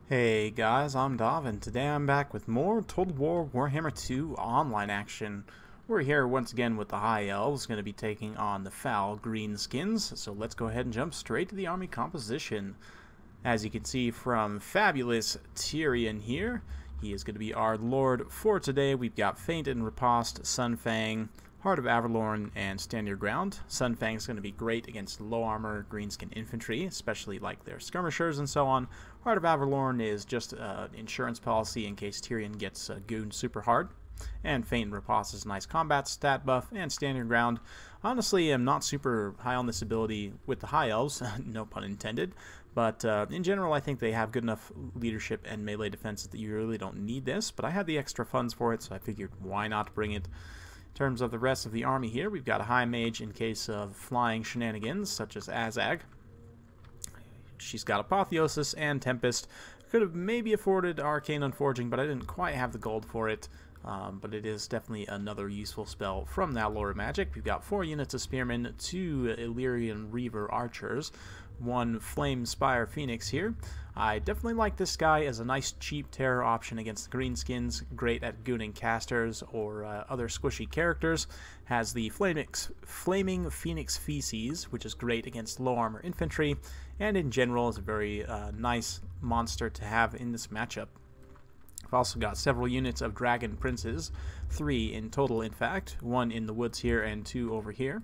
Hey guys, I'm Dov, and today I'm back with more Total War Warhammer 2 online action. We're here once again with the High Elves, going to be taking on the foul greenskins, so let's go ahead and jump straight to the army composition. As you can see from fabulous Tyrion here, he is going to be our lord for today. We've got Feint and Riposte, Sunfang, Heart of Avalorn, and Stand Your Ground. Sunfang is going to be great against low armor greenskin infantry, especially like their skirmishers and so on. Heart of Avalorn is just an insurance policy in case Tyrion gets gooned super hard. And Feint and Riposte is a nice combat stat buff, and Stand Your Ground. Honestly, I'm not super high on this ability with the High Elves, no pun intended, but in general I think they have good enough leadership and melee defense that you really don't need this, but I had the extra funds for it, so I figured why not bring it. In terms of the rest of the army here, we've got a High Mage in case of flying shenanigans, such as Azag. She's got Apotheosis and Tempest. Could have maybe afforded Arcane Unforging, but I didn't quite have the gold for it. But it is definitely another useful spell from that lore of magic. We've got 4 units of Spearmen, 2 Illyrian Reaver Archers, 1 Flamspyre Phoenix here. I definitely like this guy as a nice cheap terror option against the greenskins, great at gooning casters or other squishy characters. Has the Flaming Phoenix Feces, which is great against low armor infantry, and in general is a very nice monster to have in this matchup. I've also got several units of Dragon Princes, 3 in total in fact, 1 in the woods here and 2 over here.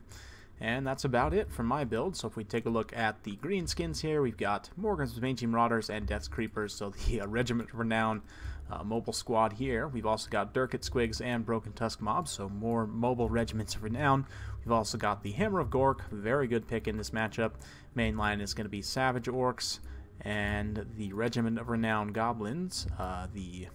And that's about it for my build. So if we take a look at the greenskins here, we've got Morgan's Mangy Marauders and Death's Creepers, so the Regiment of Renown mobile squad here. We've also got Durkit Squigs and Broken Tusk Mobs, so more mobile Regiments of Renown. We've also got the Hammer of Gork, very good pick in this matchup. Main line is going to be Savage Orcs and the Regiment of Renown Goblins, the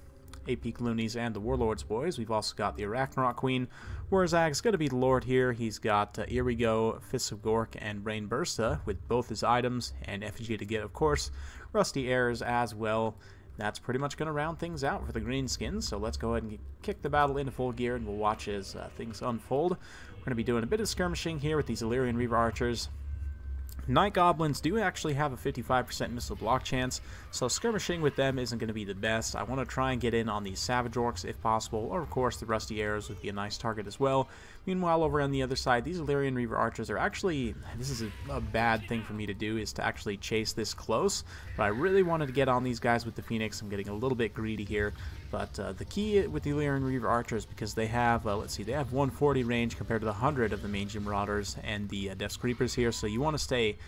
Apeak Loonies, and the Warlord's Boys. We've also got the Arachnarok Queen. Warzag's going to be the Lord here. He's got Irigo, Fists of Gork, and Brain Bursta with both his items, and effigy to get, of course. Rusty Airs as well. That's pretty much going to round things out for the greenskins, so let's go ahead and kick the battle into full gear, and we'll watch as things unfold. We're going to be doing a bit of skirmishing here with these Illyrian Reaver Archers. Night Goblins do actually have a 55% missile block chance, so skirmishing with them isn't going to be the best. I want to try and get in on these Savage Orcs if possible, or of course the Rusty Arrows would be a nice target as well. Meanwhile, over on the other side, these Illyrian Reaver Archers are actually, this is a bad thing for me to do, is to actually chase this close, but I really wanted to get on these guys with the Phoenix. I'm getting a little bit greedy here, but the key with the Illyrian Reaver Archers, because they have, let's see, they have 140 range compared to the 100 of the Mangy Marauders and the Death's Creepers here, so you want to stay,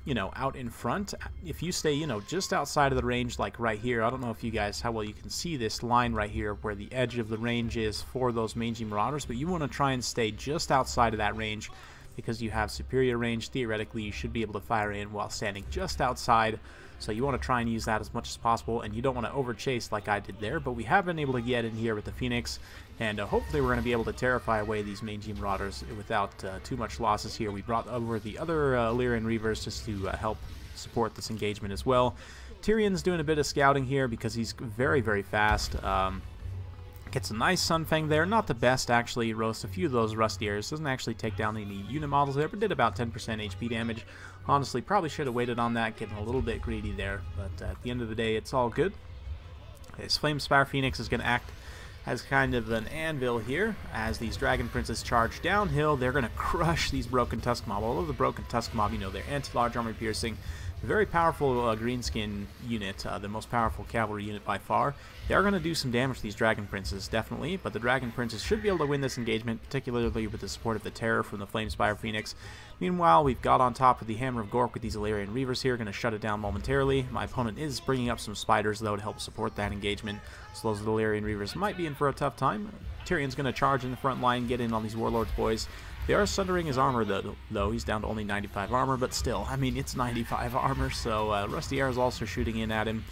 you know, out in front. If you stay, you know, just outside of the range, like right here, I don't know if you guys, how well you can see this line right here where the edge of the range is for those Mangy Marauders, but you want to try and stay just outside of that range because you have superior range. Theoretically, you should be able to fire in while standing just outside, so you want to try and use that as much as possible, and you don't want to overchase like I did there, but we have been able to get in here with the Phoenix, and hopefully we're going to be able to terrify away these Mangy Marauders without too much losses here. We brought over the other Illyrian Reavers just to help support this engagement as well. Tyrion's doing a bit of scouting here because he's very, very fast. Gets a nice Sunfang there, not the best actually, roasts a few of those Rusty Airs, doesn't actually take down any unit models there, but did about 10% HP damage. Honestly, probably should have waited on that, getting a little bit greedy there, but at the end of the day, it's all good. This Flamespyre Phoenix is going to act as kind of an anvil here. As these Dragon Princes charge downhill, they're going to crush these Broken Tusk Mob, although the Broken Tusk Mob, you know, they're anti-large armor piercing. Very powerful greenskin unit, the most powerful cavalry unit by far. They are going to do some damage to these Dragon Princes, definitely, but the Dragon Princes should be able to win this engagement, particularly with the support of the Terror from the Flamespyre Phoenix. Meanwhile, we've got on top of the Hammer of Gork with these Illyrian Reavers here, going to shut it down momentarily. My opponent is bringing up some spiders, though, to help support that engagement, so those Illyrian Reavers might be in for a tough time. Tyrion's going to charge in the front line, get in on these Warlords Boys. They are sundering his armor, though. He's down to only 95 armor, but still, I mean, it's 95 armor, so Rusty Air is also shooting in at him.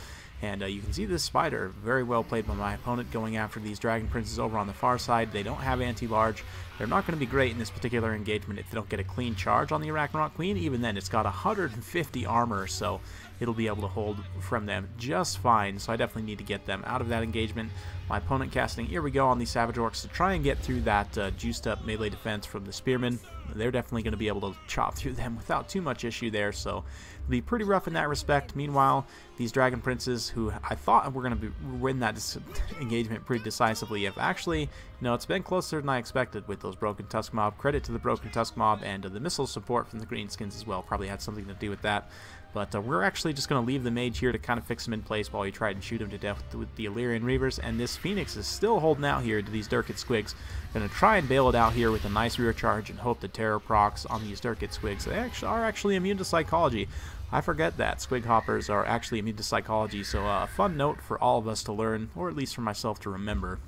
And you can see this spider, very well played by my opponent, going after these Dragon Princes over on the far side. They don't have anti-large. They're not going to be great in this particular engagement if they don't get a clean charge on the Arachnarok Queen. Even then, it's got 150 armor, so it'll be able to hold from them just fine. So I definitely need to get them out of that engagement. My opponent casting Here We Go on these Savage Orcs to try and get through that juiced up melee defense from the Spearmen. They're definitely going to be able to chop through them without too much issue there, so it'll be pretty rough in that respect. Meanwhile, these Dragon Princes, who I thought were going to win that engagement pretty decisively, have actually, you know, it's been closer than I expected with those Broken Tusk Mob. Credit to the Broken Tusk Mob and the missile support from the Greenskins as well. Probably had something to do with that. But we're actually just going to leave the mage here to kind of fix him in place while we try and shoot him to death with the Illyrian Reavers. And this Phoenix is still holding out here to these Durkit Squigs. Going to try and bail it out here with a nice rear charge and hope the terror procs on these Durkit Squigs. They are actually immune to psychology. I forget that Squig Hoppers are actually immune to psychology, so a fun note for all of us to learn, or at least for myself to remember.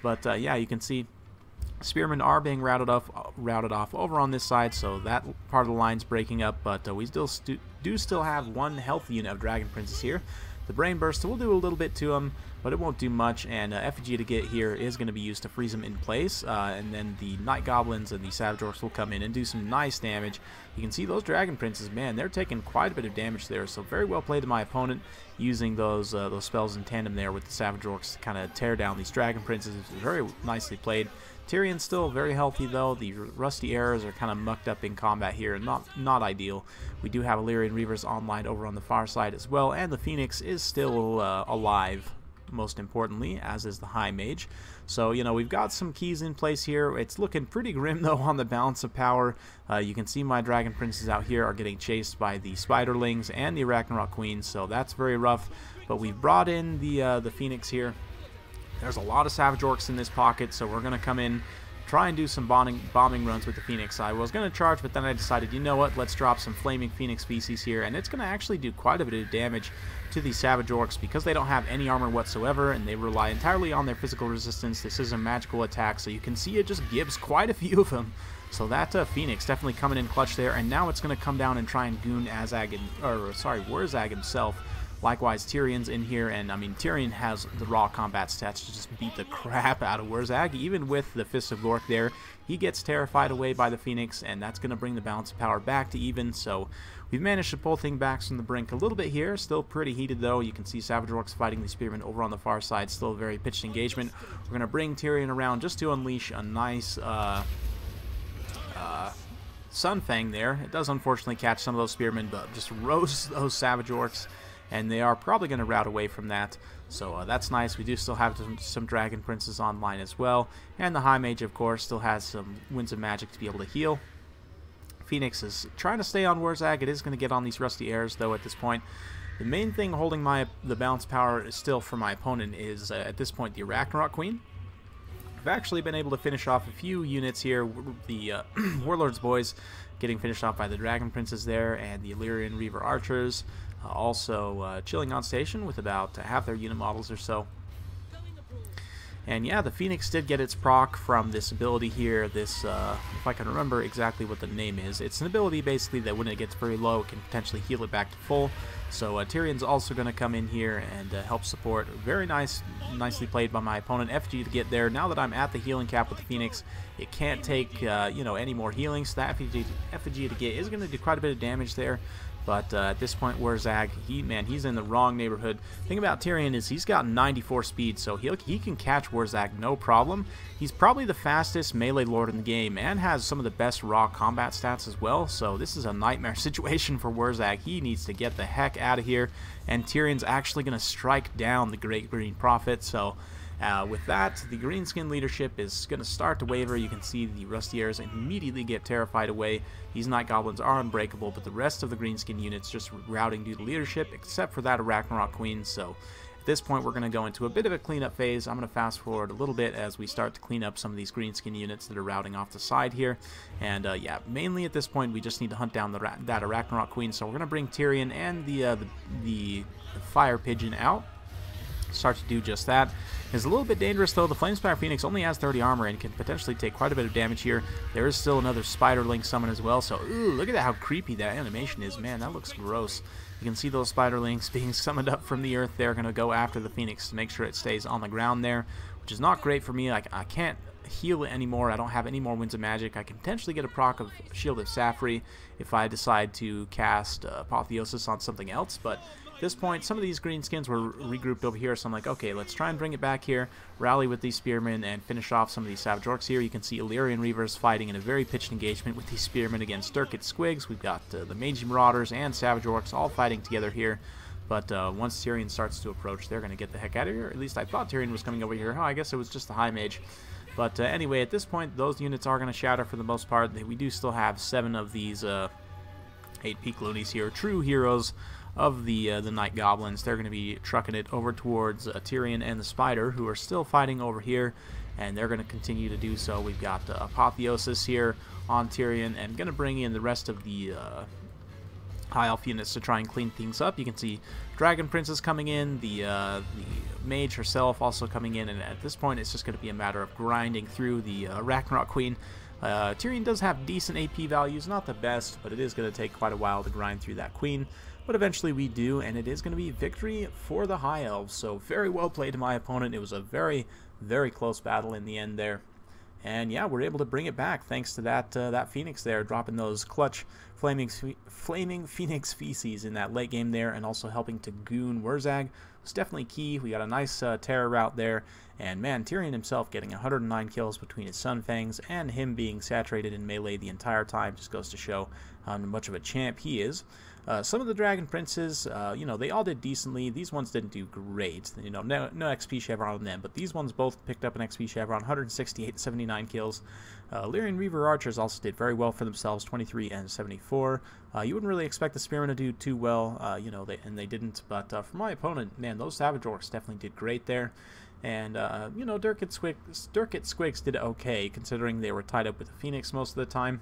But yeah, you can see Spearmen are being routed off over on this side, so that part of the line's breaking up, but we do still have one health unit of Dragon Princes here. The Brain Burst will do a little bit to them, but it won't do much, and Effigy to get here is going to be used to freeze them in place, and then the Night Goblins and the Savage Orcs will come in and do some nice damage. You can see those Dragon Princes, man, they're taking quite a bit of damage there, so very well played to my opponent using those spells in tandem there with the Savage Orcs to kind of tear down these Dragon Princes. Very nicely played. Tyrion's still very healthy though. The Rusty Arrows are kind of mucked up in combat here, not ideal. We do have Illyrian Reavers online over on the far side as well, and the Phoenix is still alive, most importantly, as is the High Mage. So, you know, we've got some keys in place here. It's looking pretty grim though on the balance of power. You can see my Dragon Princes out here are getting chased by the Spiderlings and the Arachnarok Queen, so that's very rough. But we've brought in the Phoenix here. There's a lot of Savage Orcs in this pocket, so we're going to come in, try and do some bombing runs with the Phoenix. I was going to charge, but then I decided, you know what, let's drop some Flaming Phoenix Feces here, and it's going to actually do quite a bit of damage to these Savage Orcs because they don't have any armor whatsoever, and they rely entirely on their physical resistance. This is a magical attack, so you can see it just gives quite a few of them. So that Phoenix definitely coming in clutch there, and now it's going to come down and try and goon Wurzag himself. Likewise, Tyrion's in here, and I mean, Tyrion has the raw combat stats to just beat the crap out of Wurzag. Even with the Fist of Gork there, he gets terrified away by the Phoenix, and that's going to bring the balance of power back to even. So we've managed to pull things back from the brink a little bit here. Still pretty heated, though. You can see Savage Orcs fighting the Spearmen over on the far side. Still a very pitched engagement. We're going to bring Tyrion around just to unleash a nice Sunfang there. It does unfortunately catch some of those Spearmen, but just roasts those Savage Orcs. And they are probably going to rout away from that. So that's nice. We do still have some Dragon Princes online as well. And the High Mage, of course, still has some Winds of Magic to be able to heal. Phoenix is trying to stay on Wurzag. It is going to get on these Rusty Arrows, though, at this point. The main thing holding the balance power still for my opponent is, at this point, the Arachnarok Queen. I've actually been able to finish off a few units here. The Warlord's Boys getting finished off by the Dragon Princes there, and the Illyrian Reaver Archers. Also chilling on station with about half their unit models or so. And yeah, the Phoenix did get its proc from this ability here, this, if I can remember exactly what the name is. It's an ability basically that when it gets very low, it can potentially heal it back to full. So Tyrion's also going to come in here and help support. Very nicely played by my opponent. FG to get there. Now that I'm at the healing cap with the Phoenix, it can't take, you know, any more healing. So that FG to get is going to do quite a bit of damage there. But at this point, Wurzag, he's in the wrong neighborhood. The thing about Tyrion is he's got 94 speed, so he can catch Wurzag no problem. He's probably the fastest melee lord in the game and has some of the best raw combat stats as well. So this is a nightmare situation for Wurzag. He needs to get the heck out of here, and Tyrion's actually going to strike down the Great Green Prophet. So with that, the Greenskin leadership is going to start to waver. You can see the Rusty Arrows immediately get terrified away. These Night Goblins are unbreakable, but the rest of the Greenskin units just routing due to leadership, except for that Arachnarok Queen. So at this point, we're going to go into a bit of a cleanup phase. I'm going to fast forward a little bit as we start to clean up some of these Greenskin units that are routing off the side here. And yeah, mainly at this point, we just need to hunt down that Arachnarok Queen. So we're going to bring Tyrion and the Fire Pigeon out. Start to do just that. It's a little bit dangerous though. The Flamspyre Phoenix only has 30 armor and can potentially take quite a bit of damage here. There is still another Spiderling summon as well, so ooh, look at that, how creepy that animation is. Man, that looks gross. You can see those Spiderlings being summoned up from the earth. They're going to go after the Phoenix to make sure it stays on the ground there, which is not great for me. I can't heal anymore. I don't have any more Winds of Magic. I can potentially get a proc of Shield of Safri if I decide to cast Apotheosis on something else, but at this point, some of these green skins were regrouped over here, so I'm like, okay, let's try and bring it back here, rally with these Spearmen, and finish off some of these Savage Orcs here. You can see Illyrian Reavers fighting in a very pitched engagement with these Spearmen against Durkit Squigs. We've got the Magi Marauders and Savage Orcs all fighting together here. But once Tyrion starts to approach, they're going to get the heck out of here. At least I thought Tyrion was coming over here. Oh, I guess it was just the High Mage. But anyway, at this point, those units are going to shatter for the most part. We do still have 7 of these 8 Peak Loonies here, true heroes of the Night Goblins. They're going to be trucking it over towards Tyrion and the Spider, who are still fighting over here, and they're going to continue to do so. We've got Apotheosis here on Tyrion, and going to bring in the rest of the High Elf units to try and clean things up. You can see Dragon Princess coming in, the Mage herself also coming in, and at this point it's just going to be a matter of grinding through the Ragnarok Queen. Tyrion does have decent AP values, not the best, but it is going to take quite a while to grind through that Queen. But eventually we do, and it is going to be victory for the High Elves. So very well played to my opponent. It was a very, very close battle in the end there. And yeah, we're able to bring it back thanks to that Phoenix there, dropping those clutch flaming Phoenix Feces in that late game there, and also helping to goon Wurzag. It's definitely key. We got a nice terror route there, and man, Tyrion himself getting 109 kills between his Sun Fangs and him being saturated in melee the entire time just goes to show how much of a champ he is. Some of the Dragon Princes, you know, they all did decently. These ones didn't do great. You know, no XP chevron on them, but these ones both picked up an XP chevron, 168, 79 kills. Illyrian Reaver Archers also did very well for themselves, 23 and 74. You wouldn't really expect the Spearmen to do too well, you know, they didn't. But for my opponent, man, those Savage Orcs definitely did great there. And, you know, Durkit Squigs did okay, considering they were tied up with the Phoenix most of the time.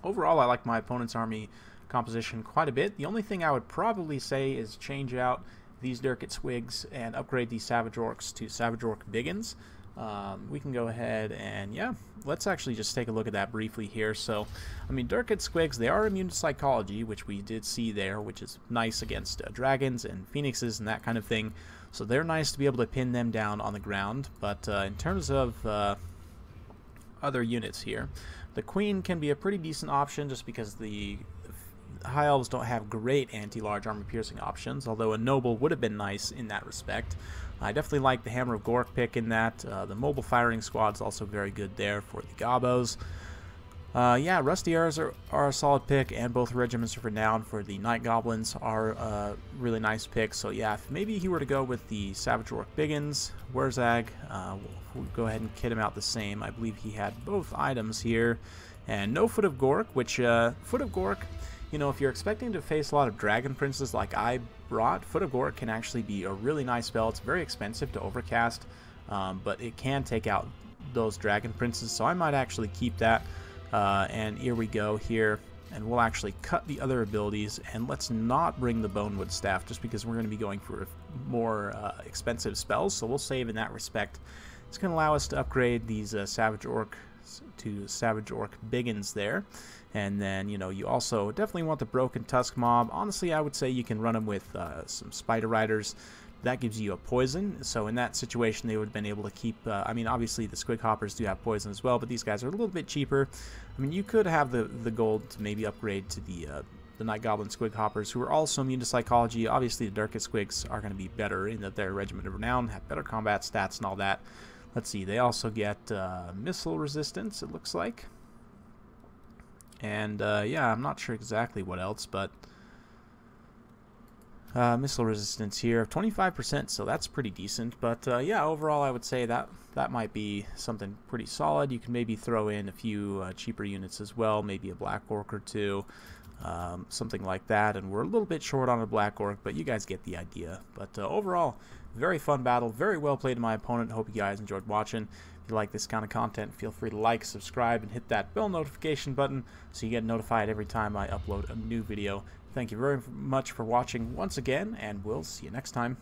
Overall, I like my opponent's army composition quite a bit. The only thing I would probably say is change out these Durkit Squigs and upgrade these Savage Orcs to Savage Orc Biggins. We can go ahead and, yeah, let's actually just take a look at that briefly here. So, I mean, Durkit Squigs, they are immune to Psychology, which we did see there, which is nice against dragons and phoenixes and that kind of thing. So they're nice to be able to pin them down on the ground. But in terms of other units here, the Queen can be a pretty decent option just because the High Elves don't have great anti-large armor piercing options, although a Noble would have been nice in that respect. I definitely like the Hammer of Gork pick in that. The mobile firing squad is also very good there for the Gobos. Yeah, Rusty Airs are a solid pick, and both Regiments of Renown for the Night Goblins are really nice picks. So yeah, if maybe he were to go with the Savage Orc Biggins, Wurzag, we'll go ahead and kit him out the same. I believe he had both items here. And no Foot of Gork, which, Foot of Gork, you know, if you're expecting to face a lot of Dragon Princes like I brought, Foot of Gork can actually be a really nice spell. It's very expensive to overcast, but it can take out those Dragon Princes, so I might actually keep that. And here we go here, and we'll actually cut the other abilities, and let's not bring the Bonewood Staff just because we're going to be going for more expensive spells, so we'll save in that respect. It's going to allow us to upgrade these Savage Orc to Savage Orc Biggins there. And then, you know, you also definitely want the Broken Tusk Mob. Honestly, I would say you can run them with some Spider Riders. That gives you a poison, so in that situation they would have been able to keep, I mean, obviously the Squig Hoppers do have poison as well, but these guys are a little bit cheaper. I mean, you could have the gold to maybe upgrade to the Night Goblin Squig Hoppers, who are also immune to Psychology. Obviously the Durkit Squigs are going to be better in that they're Regiment of Renown, have better combat stats and all that. Let's see, they also get missile resistance, it looks like. And yeah, I'm not sure exactly what else, but missile resistance here of 25%, so that's pretty decent. But yeah, overall I would say that might be something pretty solid. You can maybe throw in a few cheaper units as well, maybe a Black Orc or two, something like that. And we're a little bit short on a Black Orc, but you guys get the idea. But overall, very fun battle, very well played to my opponent. Hope you guys enjoyed watching. If you like this kind of content, feel free to like, subscribe, and hit that bell notification button so you get notified every time I upload a new video. Thank you very much for watching once again, and we'll see you next time.